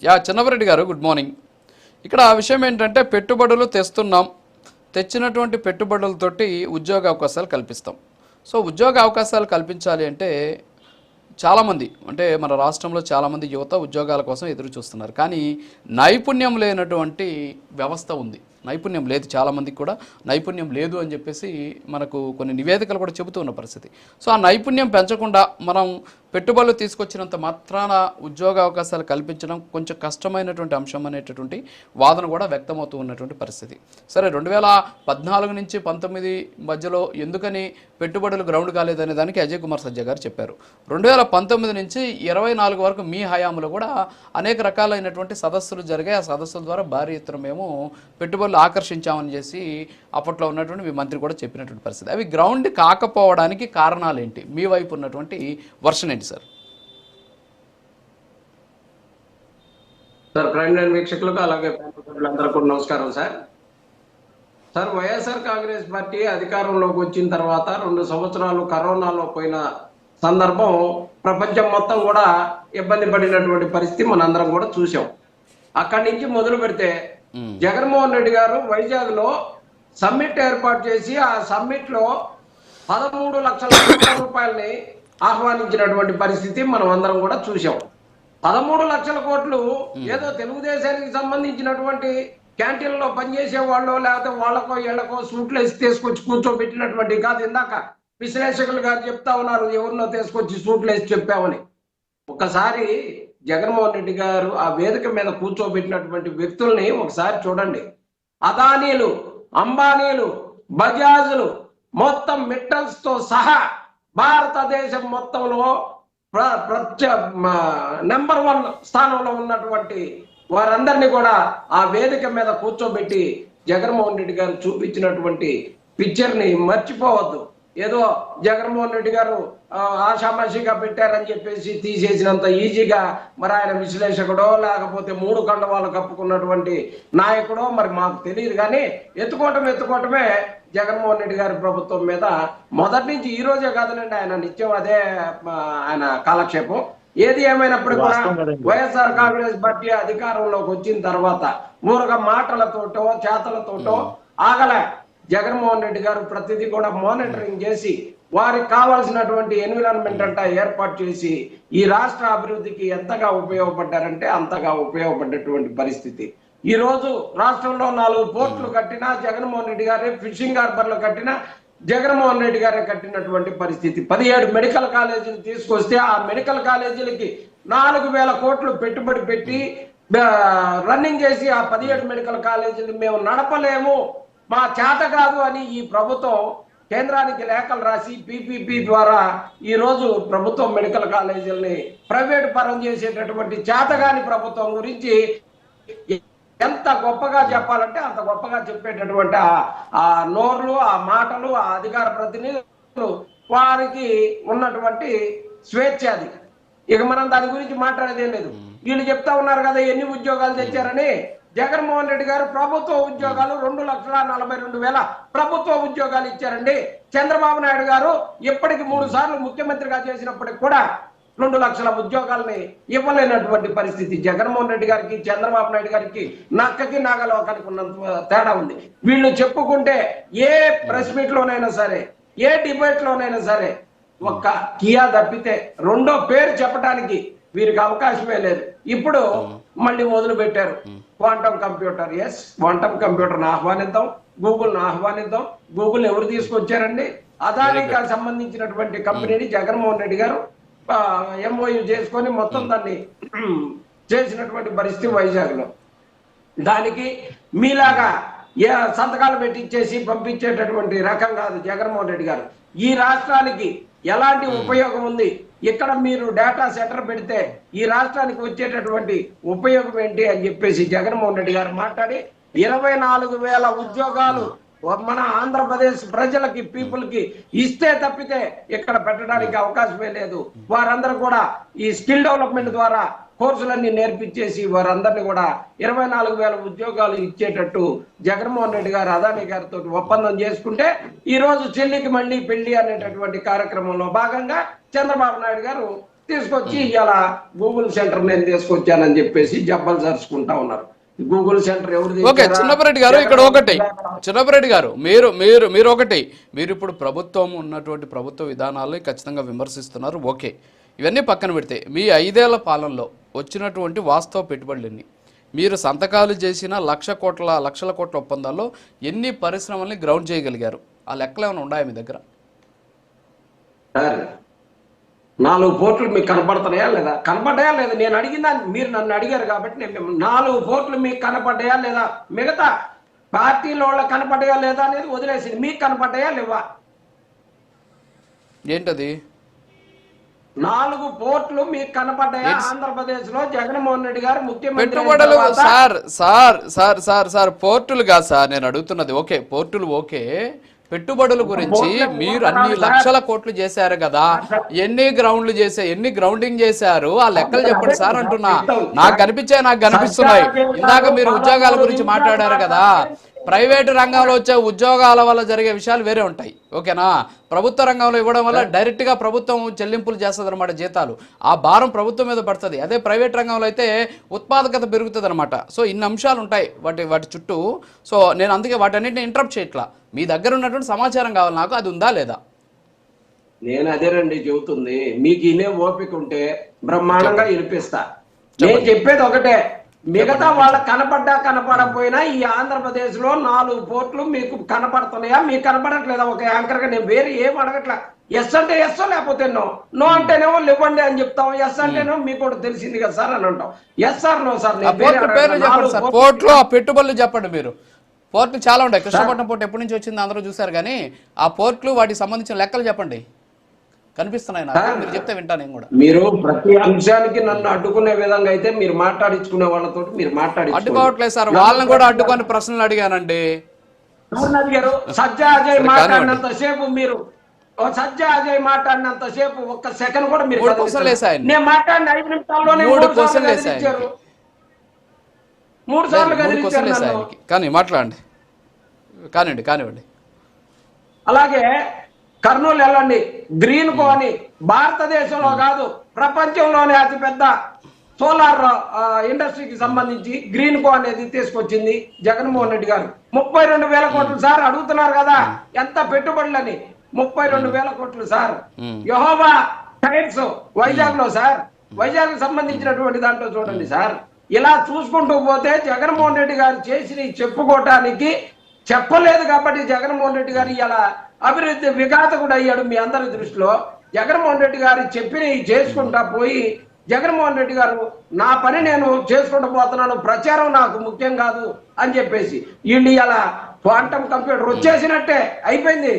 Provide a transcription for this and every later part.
చిన్నవరెడ్డి గారు good morning. ఇక్కడ ఆ విషయం ఏంటంటే పెట్టుబడులు తెస్తున్నాం, తెచ్చినటువంటి పెట్టుబడులతోటి ఉద్యోగ అవకాశాలు కల్పిస్తాం. సో ఉద్యోగ అవకాశాలు కల్పించాలి అంటే చాలామంది అంటే మన రాష్ట్రంలో చాలామంది యువత ఉద్యోగాల కోసం ఎదురు చూస్తున్నారు. కానీ నైపుణ్యం లేనటువంటి వ్యవస్థ ఉంది. నైపుణ్యం లేదు, చాలామందికి కూడా నైపుణ్యం లేదు అని చెప్పేసి మనకు కొన్ని నివేదికలు కూడా చెబుతూ ఉన్న పరిస్థితి. సో ఆ నైపుణ్యం పెంచకుండా మనం పెట్టుబడులు తీసుకొచ్చినంత మాత్రాన ఉద్యోగ అవకాశాలు కల్పించడం కొంచెం కష్టమైనటువంటి అంశం అనేటటువంటి వాదన కూడా వ్యక్తమవుతూ ఉన్నటువంటి పరిస్థితి. సరే 2014 నుంచి 19 మధ్యలో ఎందుకని పెట్టుబడులు గ్రౌండ్ కాలేదనే దానికి అజయ్ కుమార్ సజ్జా గారు చెప్పారు. 2019 నుంచి 24 వరకు మీ హయాంలో కూడా అనేక రకాలైనటువంటి సదస్సులు జరిగాయి. ఆ సదస్సుల ద్వారా భారీ ఎత్తున మేము పెట్టుబడులు ఆకర్షించామని చేసి అప్పట్లో ఉన్నటువంటి మీ మంత్రి కూడా చెప్పినటువంటి పరిస్థితి. అవి గ్రౌండ్ కాకపోవడానికి కారణాలు ఏంటి? మీ వైపు ఉన్నటువంటి వర్షన్ ఏంటి సార్? సార్ ప్రైమ్ లైన్ వీక్షకులకు అలాగే అందరికీ కూడా నమస్కారం sir. Sir YSR Congress party అధికారంలోకి వచ్చిన తర్వాత 2 సంవత్సరాలు కరోనాలో పోయిన సందర్భం ప్రపంచం మొత్తం కూడా ఇబ్బంది పడినటువంటి పరిస్థితి మనందరం కూడా చూసాం. అక్కడి నుంచి మొదలు పెడితే జగన్మోహన్ రెడ్డి గారు వైజాగ్ లో సమ్మిట్ ఏర్పాటు చేసి ఆ సమ్మిట్ లో 13 లక్షల కోట్ల రూపాయలని ఆహ్వానించినటువంటి పరిస్థితి మనం అందరం కూడా చూసాం. 13 లక్షల కోట్లు ఏదో తెలుగుదేశానికి సంబంధించినటువంటి క్యాంటీన్లో పనిచేసే వాళ్ళు లేకపోతే వాళ్ళకో ఇళ్లకో సూట్లు వేసి తీసుకొచ్చి కూర్చోబెట్టినటువంటి కాదు. ఇందాక విశ్లేషకులు గారు చెప్తా ఉన్నారు ఎవరినో తీసుకొచ్చి సూట్లు వేసి చెప్పామని. ఒకసారి జగన్మోహన్ రెడ్డి గారు ఆ వేదిక మీద కూర్చోబెట్టినటువంటి వ్యక్తుల్ని ఒకసారి చూడండి. అదానీలు, అంబానీలు, బజాజులు మొత్తం మిట్టల్స్ తో సహా భారతదేశం మొత్తంలో నెంబర్ 1 స్థానంలో ఉన్నటువంటి వారందరినీ కూడా ఆ వేదిక మీద కూర్చోబెట్టి జగన్మోహన్ రెడ్డి గారు చూపించినటువంటి పిక్చర్ ని మర్చిపోవద్దు. ఏదో జగన్మోహన్ రెడ్డి గారు ఆషామాషిగా పెట్టారని చెప్పేసి తీసేసినంత ఈజీగా మరి ఆయన విశ్లేషకుడో లేకపోతే 3 కండవాళ్ళు కప్పుకున్నటువంటి నాయకుడో మరి మాకు తెలియదు. కానీ ఎత్తుకోవటమే జగన్మోహన్ రెడ్డి గారి ప్రభుత్వం మీద మొదటి నుంచి ఈ రోజే కాదులేండి, ఆయన నిత్యం అదే ఆయన కాలక్షేపం. ఏది ఏమైనప్పుడు కూడా వైఎస్ఆర్ కాంగ్రెస్ పార్టీ అధికారంలోకి వచ్చిన తర్వాత ఊరగా మాటలతోటో చేతలతోటో ఆగలే. జగన్మోహన్ రెడ్డి గారు ప్రతిదీ కూడా మానిటరింగ్ చేసి వారికి కావాల్సినటువంటి ఎన్విరాన్మెంట్ అంతా ఏర్పాటు చేసి ఈ రాష్ట్ర అభివృద్ధికి ఎంతగా ఉపయోగపడ్డారంటే అంతగా ఉపయోగపడ్డటువంటి పరిస్థితి. ఈ రోజు రాష్ట్రంలో 4 పోర్టులు కట్టినా జగన్మోహన్ రెడ్డి గారే, ఫిషింగ్ హార్బర్లు కట్టినా జగన్మోహన్ రెడ్డి గారే కట్టినటువంటి పరిస్థితి. 17 మెడికల్ కాలేజీలు తీసుకొస్తే ఆ మెడికల్ కాలేజీలకి 4,000 కోట్లు పెట్టుబడి పెట్టి రన్నింగ్ చేసి ఆ 17 మెడికల్ కాలేజీలు మేము నడపలేము, మా చేత కాదు అని ఈ ప్రభుత్వం కేంద్రానికి లేఖలు రాసి పిపిపి ద్వారా ఈ రోజు ప్రభుత్వం మెడికల్ కాలేజీలని ప్రైవేట్ పరం చేసేటటువంటి చేతగాని ప్రభుత్వం గురించి ఎంత గొప్పగా చెప్పాలంటే అంత గొప్పగా చెప్పేటటువంటి ఆ నోర్లు, ఆ మాటలు, ఆ అధికార ప్రతినిధులు వారికి ఉన్నటువంటి స్వేచ్ఛ అది. ఇక మనం దాని గురించి మాట్లాడేదేం లేదు. వీళ్ళు చెప్తా ఉన్నారు కదా ఎన్ని ఉద్యోగాలు తెచ్చారని. జగన్మోహన్ రెడ్డి గారు ప్రభుత్వ ఉద్యోగాలు 2,42,000 ప్రభుత్వ ఉద్యోగాలు ఇచ్చారండి. చంద్రబాబు నాయుడు గారు ఇప్పటికి 3 సార్లు ముఖ్యమంత్రిగా చేసినప్పటికి కూడా 2 లక్షల ఉద్యోగాల్ని ఇవ్వలేనటువంటి పరిస్థితి. జగన్మోహన్ రెడ్డి గారికి, చంద్రబాబు నాయుడు గారికి నక్కకి నాగలోకానికి ఉన్నంత తేడా ఉంది. వీళ్ళు చెప్పుకుంటే ఏ ప్రెస్ మీట్ లోనైనా సరే, ఏ డిబేట్ లోనైనా సరే ఒక్క కియా తప్పితే రెండో పేరు చెప్పడానికి వీరికి అవకాశమే లేదు. ఇప్పుడు మళ్ళీ మొదలు పెట్టారు క్వాంటమ్ కంప్యూటర్. ఎస్, క్వాంటమ్ కంప్యూటర్ని ఆహ్వానిద్దాం, గూగుల్ని ఆహ్వానిద్దాం. గూగుల్ ఎవరు తీసుకొచ్చారండి? అదానికి సంబంధించినటువంటి కంపెనీని జగన్మోహన్ రెడ్డి గారు ఎంఓయూ చేసుకొని మొత్తం దాన్ని చేసినటువంటి పరిస్థితి వైజాగ్ లో. దానికి మీలాగా సంతకాలు పెట్టించేసి పంపించేటటువంటి రకం కాదు జగన్మోహన్ రెడ్డి గారు. ఈ రాష్ట్రానికి ఎలాంటి ఉపయోగం ఉంది, ఇక్కడ మీరు డేటా సెంటర్ పెడితే ఈ రాష్ట్రానికి వచ్చేటటువంటి ఉపయోగం ఏంటి అని చెప్పేసి జగన్మోహన్ రెడ్డి గారు మాట్లాడి 24,000 ఉద్యోగాలు మన ఆంధ్రప్రదేశ్ ప్రజలకి, పీపుల్ కి ఇస్తే తప్పితే ఇక్కడ పెట్టడానికి అవకాశమే లేదు. వారందరూ కూడా ఈ స్కిల్ డెవలప్మెంట్ ద్వారా కోర్సులన్నీ నేర్పించేసి వారందరినీ కూడా 24,000 ఉద్యోగాలు ఇచ్చేటట్టు జగన్మోహన్ రెడ్డి గారు అదానీ గారితో ఒప్పందం చేసుకుంటే ఈ రోజు చెల్లికి మళ్ళీ పెళ్లి అనేటటువంటి కార్యక్రమంలో భాగంగా చంద్రబాబు నాయుడు గారు తీసుకొచ్చి ఇలా గూగుల్ సెంటర్ నేను తీసుకొచ్చానని చెప్పేసి జబ్బలు జరుచుకుంటా ఉన్నారు. గూగుల్ సెంటర్ ఎవరు? ఓకే చిన్నపరెడ్డి గారు, ఇక్కడ ఒకటి చిన్నపరెడ్డి గారు, మీరు మీరు మీరు ఒకటి మీరు ఇప్పుడు ప్రభుత్వం ఉన్నటువంటి ప్రభుత్వ విధానాలను ఖచ్చితంగా విమర్శిస్తున్నారు. ఓకే, ఇవన్నీ పక్కన పెడితే మీ 5 ఏళ్ల పాలనలో వచ్చినటువంటి వాస్తవ పెట్టుబడులు ఎన్ని? మీరు సంతకాలు చేసిన లక్షల కోట్ల ఒప్పందాల్లో ఎన్ని పరిశ్రమల్ని గ్రౌండ్ చేయగలిగారు? ఆ లెక్కలు ఏమైనా ఉన్నాయా మీ దగ్గర? 4 పోర్టులు మీకు కనపడుతున్నాయా లేదా? కనపడ్డాయా లేదా? నేను అడిగిందా, మీరు నన్ను అడిగారు కాబట్టి నేను 4 పోర్టులు మీకు కనపడ్డాయా లేదా? మిగతా పార్టీల వాళ్ళకి కనపడ్డాయా లేదా అనేది వదిలేసింది. మీకు కనపడ్డాయా లేవా? ఏంటది? 4 పోర్టులు మీకు కనపడ్డాయా? ఆంధ్రప్రదేశ్ లో జగన్మోహన్ రెడ్డి గారు ముఖ్యమంత్రి పెట్టుబడులు సార్ పోర్టులు కాదు సార్ నేను అడుగుతున్నది. ఓకే పోర్టులు ఓకే, పెట్టుబడుల గురించి మీరు అన్ని లక్షల కోట్లు చేశారు కదా, ఎన్ని గ్రౌండింగ్ చేశారు ఆ లెక్కలు చెప్పండి సార్ అంటున్నా. నాకు కనిపిస్తున్నాయి. ఇందాక మీరు ఉద్యోగాల గురించి మాట్లాడారు కదా, ప్రైవేటు రంగంలో వచ్చే ఉద్యోగాల వల్ల జరిగే విషయాలు వేరే ఉంటాయి. ఓకేనా? ప్రభుత్వ రంగంలో ఇవ్వడం వల్ల డైరెక్ట్ గా ప్రభుత్వం చెల్లింపులు చేస్తుంది అనమాట, జీతాలు. ఆ భారం ప్రభుత్వం మీద పడుతుంది. అదే ప్రైవేట్ రంగంలో అయితే ఉత్పాదకత పెరుగుతుంది అనమాట. సో ఇన్ని అంశాలు ఉంటాయి వాటి చుట్టూ. సో నేను అందుకే వాటన్నిటిని ఇంటరప్ట్ చేయట్లా. మీ దగ్గర ఉన్నటువంటి సమాచారం కావాలి నాకు, అది ఉందా లేదా? నేను అదేనండి చెబుతుంది. మీకు ఇనే ఓపిక ఉంటే బ్రహ్మాండంగా వినిపిస్తా. నేను చెప్పేది ఒకటే, మిగతా వాళ్ళకి కనపడకపోయినా ఈ ఆంధ్రప్రదేశ్ లో 4 పోర్టులు మీకు కనపడుతున్నాయా? మీకు కనపడట్లేదా? ఒక యాంకర్ గా నేను వేరే ఏం అడగట్లా. ఎస్ అంటే ఎస్, లేకపోతే నో. నో అంటేనేమో లేవండి అని చెప్తాం, ఎస్ అంటేనేమో మీకు కూడా తెలిసింది కదా సార్ అని అంటాం. Yes sir no sir. పోర్టులో ఆ పెట్టుబడులు చెప్పండి మీరు. పోర్టులు చాలా ఉంటాయి. కృష్ణపట్నం పోర్టు ఎప్పటి నుంచి వచ్చింది అందరూ చూసారు, కానీ ఆ పోర్టులు వాటికి సంబంధించిన లెక్కలు చెప్పండి. కనిపిస్తున్నాయి నాకు, మీరు చెప్తే వింటాను నేను కూడా. మీరు ప్రతి అంశానికి నన్ను అడ్డుకునే విధంగా అయితే మీరు మాట్లాడించుకునే వాళ్ళతో మీరు అడ్డుకోవట్లేదు సార్. వాళ్ళని కూడా అడ్డుకొని ప్రశ్నలు అడిగానండి. అడిగారు. సజ్జా అజయ్ మాట్లాడినంత సేపు మీరు మాట్లాడినంతసేపు ఒక్క సెకండ్ కూడా మీరు నేను మాట్లాడిన 5 నిమిషాల్లోనే 3 సార్లు కదిలించారు. కానీ మాట్లాడండి, కానివ్వండి. అలాగే కర్నూలు వెళ్ళండి, గ్రీన్ కో అని భారతదేశంలో కాదు ప్రపంచంలోనే అతిపెద్ద సోలార్ ఇండస్ట్రీకి సంబంధించి గ్రీన్ కో అనేది తీసుకొచ్చింది జగన్మోహన్ రెడ్డి గారు. 32,000 కోట్లు సార్. అడుగుతున్నారు కదా ఎంత పెట్టుబడులని. 32,000 కోట్లు సార్. యెహోవా టైర్స్ వైజాగ్ లో సార్, వైజాగ్ సంబంధించినటువంటి దాంట్లో చూడండి సార్. ఇలా చూసుకుంటూ పోతే జగన్మోహన్ రెడ్డి గారు చేసి చెప్పుకోవటానికి చెప్పలేదు కాబట్టి జగన్మోహన్ రెడ్డి గారు ఇలా అభివృద్ధి విఘాతకుడు అయ్యాడు మీ అందరి దృష్టిలో. జగన్మోహన్ రెడ్డి గారు చెప్పినవి చేసుకుంటా పోయి జగన్మోహన్ రెడ్డి గారు నా పని నేను చేసుకుంటూ పోతున్నాను, ప్రచారం నాకు ముఖ్యం కాదు అని చెప్పేసి వీళ్ళు ఇలా క్వాంటమ్ కంప్యూటర్ వచ్చేసినట్టే అయిపోయింది.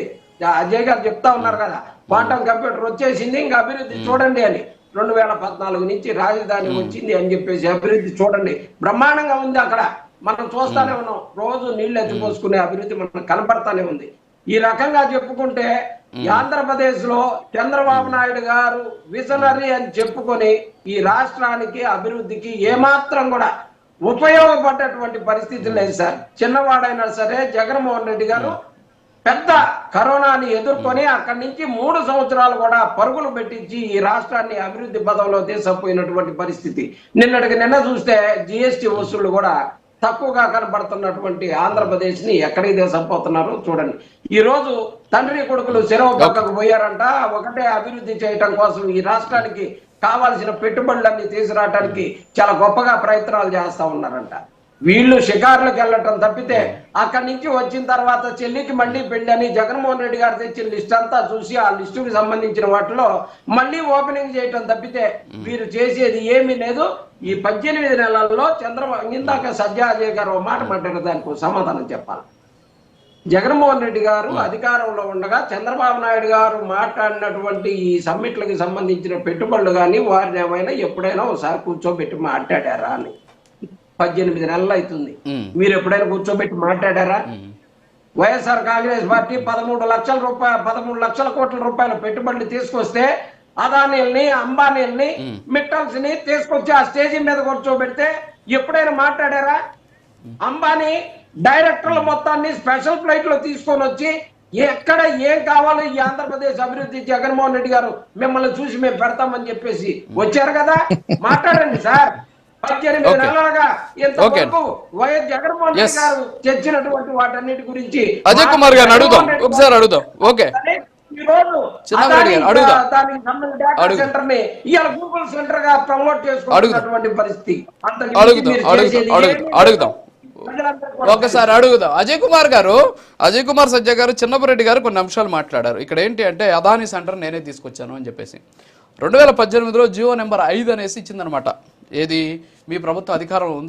అజయ్ గారు చెప్తా ఉన్నారు కదా, క్వాంటమ్ కంప్యూటర్ వచ్చేసింది, ఇంకా అభివృద్ధి చూడండి అని. 2014 నుంచి రాజధాని వచ్చింది అని చెప్పేసి అభివృద్ధి చూడండి బ్రహ్మాండంగా ఉంది. అక్కడ మనం చూస్తానే ఉన్నాం, రోజు నీళ్లు ఎత్తిపోసుకునే అభివృద్ధి మనకు కనపడతానే ఉంది. ఈ రకంగా చెప్పుకుంటే ఆంధ్రప్రదేశ్ లో చంద్రబాబు నాయుడు గారు విజనరీ అని చెప్పుకొని ఈ రాష్ట్రానికి అభివృద్ధికి ఏమాత్రం కూడా ఉపయోగపడేటువంటి పరిస్థితి లేదు సార్. చిన్నవాడైనా సరే జగన్మోహన్ రెడ్డి గారు పెద్ద కరోనాని ఎదుర్కొని అక్కడి నుంచి 3 సంవత్సరాలు కూడా పరుగులు పెట్టించి ఈ రాష్ట్రాన్ని అభివృద్ధి పదంలో తీసుకుపోయినటువంటి పరిస్థితి. నిన్న చూస్తే జిఎస్టీ వసూళ్లు కూడా తక్కువగా కనబడుతున్నటువంటి ఆంధ్రప్రదేశ్ ని ఎక్కడికి తీసుకుపోతున్నారో చూడండి. ఈ రోజు తండ్రి కొడుకులు చెరవ పక్కకు పోయారంట. ఒకటే అభివృద్ధి చేయటం కోసం ఈ రాష్ట్రానికి కావాల్సిన పెట్టుబడులన్నీ తీసుకురావడానికి చాలా గొప్పగా ప్రయత్నాలు చేస్తా ఉన్నారంట. వీళ్ళు షికారులకు వెళ్ళటం తప్పితే అక్కడి నుంచి వచ్చిన తర్వాత చెల్లికి మళ్ళీ పెళ్లి అని జగన్మోహన్ రెడ్డి గారు తెచ్చిన లిస్ట్ అంతా చూసి ఆ లిస్టుకి సంబంధించిన వాటిలో మళ్ళీ ఓపెనింగ్ చేయటం తప్పితే వీరు చేసేది ఏమీ లేదు. ఈ 18 నెలల్లో చంద్రబాబు ఇందాక సజ్జా అజయ్ గారు ఒక మాట మాట్లాడారు, దానికి సమాధానం చెప్పాలి. జగన్మోహన్ రెడ్డి గారు అధికారంలో ఉండగా చంద్రబాబు నాయుడు గారు మాట్లాడినటువంటి ఈ సమ్మిట్లకు సంబంధించిన పెట్టుబడులు కానీ వారిని ఏమైనా ఎప్పుడైనా ఒకసారి కూర్చోబెట్టి మాట్లాడారా అని. 18 నెలలు అవుతుంది. మీరు ఎప్పుడైనా కూర్చోబెట్టి మాట్లాడారా? వైఎస్ఆర్ కాంగ్రెస్ పార్టీ 13 లక్షల కోట్ల రూపాయల పెట్టుబడులు తీసుకొస్తే అదానీల్ని అంబానీల్ని మిట్టల్స్ ని తీసుకొచ్చి ఆ స్టేజీ మీద కూర్చోబెడితే ఎప్పుడైనా మాట్లాడారా? అంబానీ డైరెక్టర్ల మొత్తాన్ని స్పెషల్ ఫ్లైట్ లో తీసుకొని వచ్చి ఎక్కడ ఏం కావాలో ఈ ఆంధ్రప్రదేశ్ అభివృద్ధి జగన్మోహన్ రెడ్డి గారు మిమ్మల్ని చూసి మేము పెడతామని చెప్పేసి వచ్చారు కదా, మాట్లాడండి సార్. 18 నెలలుగా ఇంతవరకు వైఎస్ జగన్మోహన్ రెడ్డి గారు తెచ్చినటువంటి వాటన్నిటి గురించి అజయ్ కుమార్ గారిని అడుగుదాం, ఒకసారి అడుగుదాం. ఓకే, ఈ రోజు చిన్నగారు అడుగుదాం, దానికి సంబంధించిన డేటా సెంటర్ ని ఇవాళ గూగుల్ సెంటర్ గా ప్రమోట్ చేసుకుంటున్నటువంటి పరిస్థితి. అడుగుదాం ఒకసారి అడుగుదాం. అజయ్ కుమార్ గారు, అజయ్ కుమార్ సజ్జ గారు, చిన్నపరెడ్డి గారు కొన్ని అంశాలు మాట్లాడారు. ఇక్కడ ఏంటి అంటే అదాని సెంటర్ నేనే తీసుకొచ్చాను అని చెప్పేసి 2018లో జియో నెంబర్ 5 అనేసి ఇచ్చిందనమాట. ఏది మీ ప్రభుత్వం అధికారంలో ఉంది